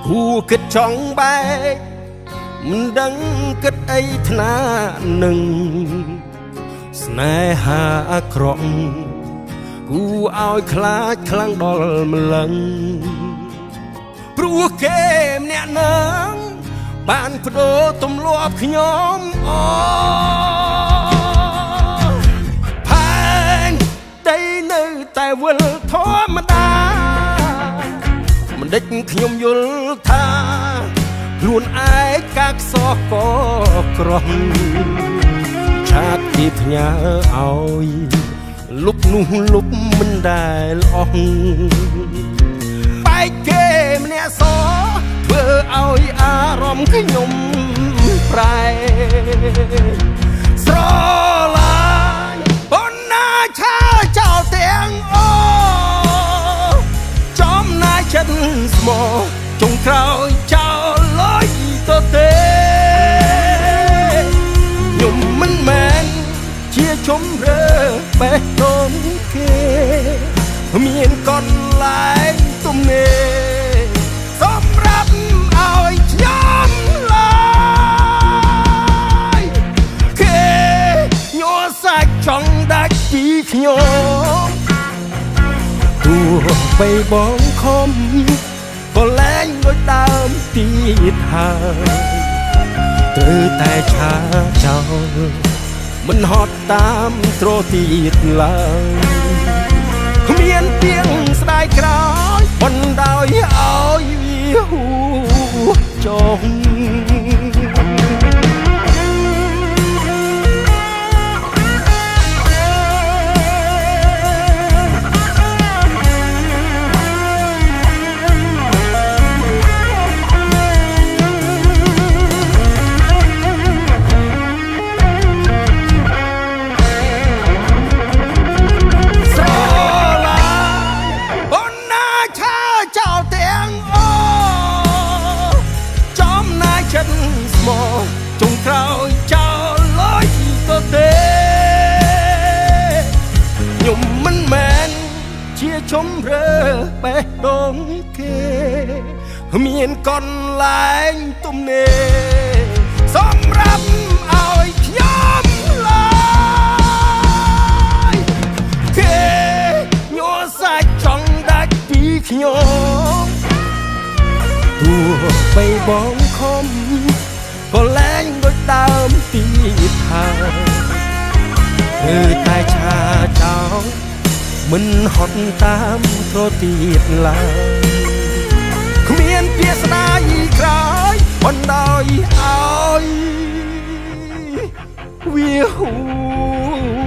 គួគិតចង់បែកមិនដឹងគិតអីថ្នានឹងស្នេហាអាក្រក់គួឲ្យខ្លាចខ្លាំងដល់ម្លឹងព្រោះគេម្នាក់នឹងបានបដូរទម្លាប់ខ្ញុំផែនតែនៅតែវិលធម្មតាមិនដេចខ្ញុំយល់ថាខ្លួនឯងកាកសោះក៏ក្រំឆាតទីផ្ញើឲ្យលុបនោះលុបមិនដែលអស់បែកគេម្នាក់សធ្វើឲ្យអារម្មណ៍ខ្ញុំប្រែស្រឡាញ់ប៉ុណ្ណាឆើចោលទាំងចំណាយចិត្តស្មោះចុងក្រោយចោលលុយទៅទេខ្ញុំមិនមែនជាជំរឿបេះដូងគេមានកន្លែងទំនេរសម្រាប់ឲ្យខ្ញុំឡើយគេញ័រសាច់ចង់ដាច់ពីខ្ញុំទោះបីបងខំក៏លែងដូចដើមទៀតហើយត្រូវតែឆាចោលមិនហត់តាមត្រទៀតឡើយគ្មានទៀងស្ដាយក្រោយបណ្ដោយឲ្យវាហួចុះចុងក្រោយចោលលុយទៅទេខ្ញុំមិនមែនជាជំរឿបេះដូងគេមានកន្លែងទំនេរសម្រាប់ឲ្យខ្ញុំឡើយគេញ័រសាច់ចង់ដាច់ពីខ្ញុំទោះបីបងខំក៏លែងដូចដើមទៀតហើយគឺតែឆាចោលមិនហត់តាមត្រទៀតឡើយគ្មានពាក្យស្ដាយក្រោយបណ្ដោយឲ្យវាហួ